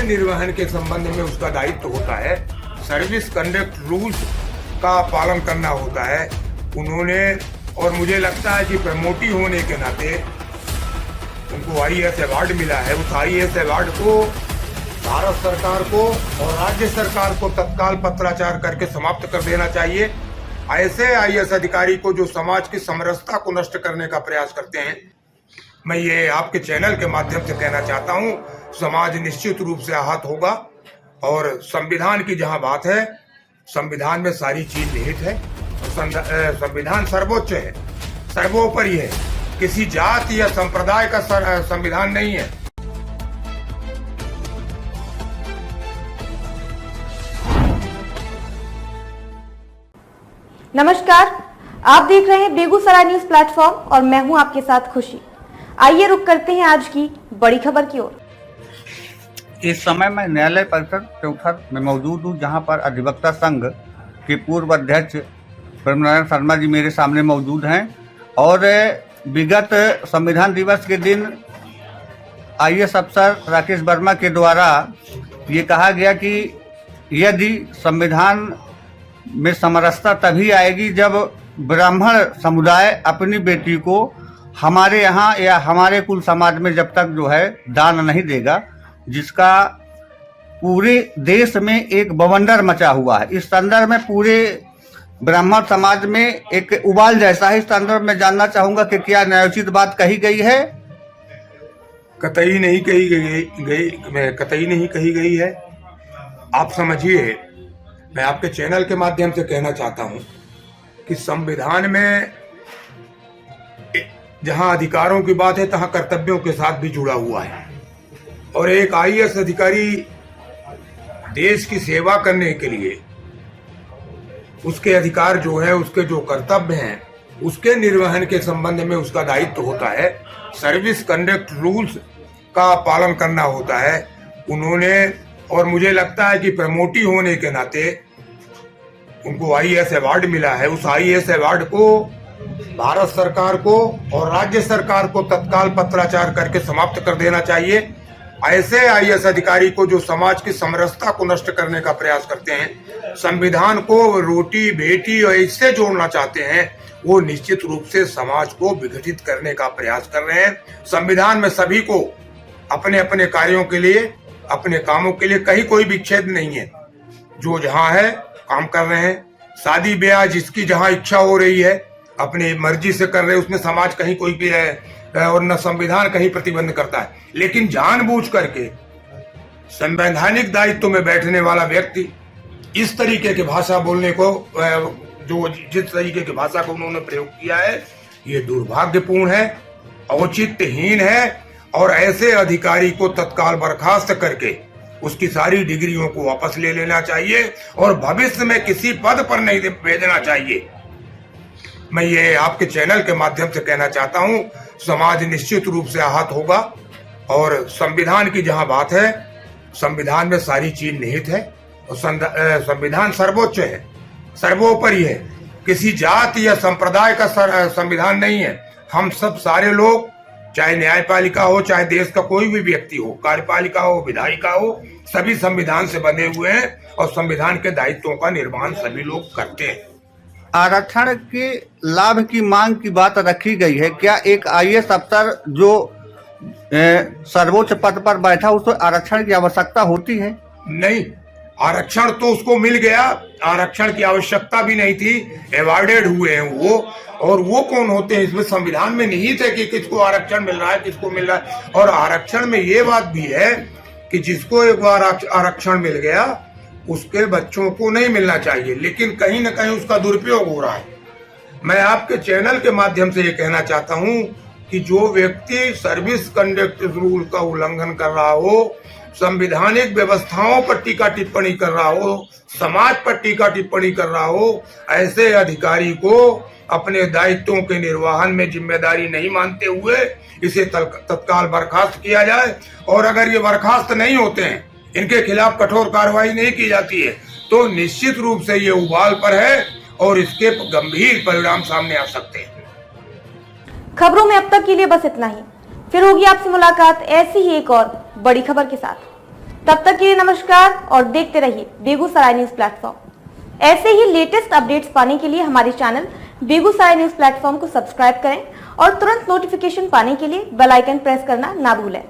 निर्वहन के संबंध में उसका दायित्व होता है। सर्विस कंडक्ट रूल्स का पालन करना होता है। उन्होंने, और मुझे लगता है कि प्रमोटी होने के नाते उनको IAS अवार्ड मिला है। उस IAS अवार्ड को भारत सरकार को और राज्य सरकार को तत्काल पत्राचार करके समाप्त कर देना चाहिए। ऐसे IAS अधिकारी को जो समाज की समरसता को नष्ट करने का प्रयास करते हैं, मैं ये आपके चैनल के माध्यम से कहना चाहता हूँ, समाज निश्चित रूप से आहत होगा। और संविधान की जहाँ बात है, संविधान में सारी चीज निहित है। संविधान सर्वोच्च है, सर्वोपरि है, किसी जाति या संप्रदाय का संविधान नहीं है। नमस्कार, आप देख रहे हैं बेगूसराय न्यूज प्लेटफॉर्म और मैं हूं आपके साथ खुशी। आइए रुक करते हैं आज की बड़ी खबर की ओर। इस समय मैं न्यायालय परिसर चौथर में मौजूद हूँ, जहाँ पर अधिवक्ता संघ के पूर्व अध्यक्ष ब्रह्मनारायण शर्मा जी मेरे सामने मौजूद हैं। और विगत संविधान दिवस के दिन IAS अफसर राकेश वर्मा के द्वारा ये कहा गया कि यदि संविधान में समरसता तभी आएगी जब ब्राह्मण समुदाय अपनी बेटी को हमारे यहाँ या हमारे कुल समाज में जब तक जो है दान नहीं देगा, जिसका पूरे देश में एक बवंडर मचा हुआ है। इस संदर्भ में पूरे ब्राह्मण समाज में एक उबाल जैसा है। इस संदर्भ में जानना चाहूंगा कि क्या न्यायोचित बात कही गई है? कतई नहीं कही कतई नहीं कही गई है। आप समझिए, मैं आपके चैनल के माध्यम से कहना चाहता हूं कि संविधान में जहां अधिकारों की बात है, तहां कर्तव्यों के साथ भी जुड़ा हुआ है। और एक IAS अधिकारी देश की सेवा करने के लिए उसके अधिकार जो है, उसके जो कर्तव्य हैं, उसके निर्वहन के संबंध में उसका दायित्व होता है। सर्विस कंडक्ट रूल्स का पालन करना होता है। उन्होंने, और मुझे लगता है कि प्रमोटी होने के नाते उनको IAS अवार्ड मिला है। उस IAS अवार्ड को भारत सरकार को और राज्य सरकार को तत्काल पत्राचार करके समाप्त कर देना चाहिए। ऐसे IAS अधिकारी को जो समाज की समरसता को नष्ट करने का प्रयास करते हैं, संविधान को रोटी बेटी और इससे जोड़ना चाहते हैं, वो निश्चित रूप से समाज को विघटित करने का प्रयास कर रहे हैं। संविधान में सभी को अपने अपने कार्यों के लिए, अपने कामों के लिए कहीं कोई विच्छेद नहीं है। जो जहां है काम कर रहे हैं। शादी ब्याह जिसकी जहां इच्छा हो रही है अपनी मर्जी से कर रहे हैं, उसमें समाज कहीं कोई भी है और न संविधान कहीं प्रतिबंध करता है। लेकिन जानबूझ करके संवैधानिक दायित्व में बैठने वाला व्यक्ति इस तरीके की भाषा बोलने को, जो जिस तरीके की भाषा को उन्होंने प्रयोग किया है, ये दुर्भाग्यपूर्ण है, औचित्यहीन है। और ऐसे अधिकारी को तत्काल बर्खास्त करके उसकी सारी डिग्रियों को वापस ले लेना चाहिए और भविष्य में किसी पद पर नहीं भेजना चाहिए। मैं ये आपके चैनल के माध्यम से कहना चाहता हूं, समाज निश्चित रूप से आहत होगा। और संविधान की जहां बात है, संविधान में सारी चीज निहित है। और संविधान सर्वोच्च है, सर्वोपरि है, किसी जाति या संप्रदाय का संविधान नहीं है। हम सब सारे लोग, चाहे न्यायपालिका हो, चाहे देश का कोई भी व्यक्ति हो, कार्यपालिका हो, विधायिका हो, सभी संविधान से बने हुए हैं और संविधान के दायित्वों का निर्वहन सभी लोग करते हैं। आरक्षण के लाभ की मांग की बात रखी गई है। क्या एक IAS अफसर जो सर्वोच्च पद पर बैठा, उसको आरक्षण की आवश्यकता होती है? नहीं, आरक्षण तो उसको मिल गया, आरक्षण की आवश्यकता भी नहीं थी, अवार्डेड हुए हैं वो। और वो कौन होते हैं? इसमें संविधान में निहित है कि किसको आरक्षण मिल रहा है, किसको मिल रहा है। और आरक्षण में ये बात भी है कि जिसको एक बार आरक्षण मिल गया उसके बच्चों को नहीं मिलना चाहिए, लेकिन कहीं ना कहीं उसका दुरुपयोग हो रहा है। मैं आपके चैनल के माध्यम से ये कहना चाहता हूं कि जो व्यक्ति सर्विस कंडक्ट रूल का उल्लंघन कर रहा हो, संवैधानिक व्यवस्थाओं पर टीका टिप्पणी कर रहा हो, समाज पर टीका टिप्पणी कर रहा हो, ऐसे अधिकारी को अपने दायित्वों के निर्वहन में जिम्मेदारी नहीं मानते हुए इसे तत्काल बर्खास्त किया जाए। और अगर ये बर्खास्त नहीं होते हैं, इनके खिलाफ कठोर कार्रवाई नहीं की जाती है, तो निश्चित रूप से ये उबाल पर है और इसके गंभीर परिणाम सामने आ सकते हैं। खबरों में अब तक के लिए बस इतना ही। फिर होगी आपसे मुलाकात ऐसी ही एक और बड़ी खबर के साथ। तब तक के लिए नमस्कार और देखते रहिए बेगूसराय न्यूज प्लेटफॉर्म। ऐसे ही लेटेस्ट अपडेट्स पाने के लिए हमारे चैनल बेगूसराय न्यूज प्लेटफॉर्म को सब्सक्राइब करें और तुरंत नोटिफिकेशन पाने के लिए बेल आइकन प्रेस करना ना भूलें।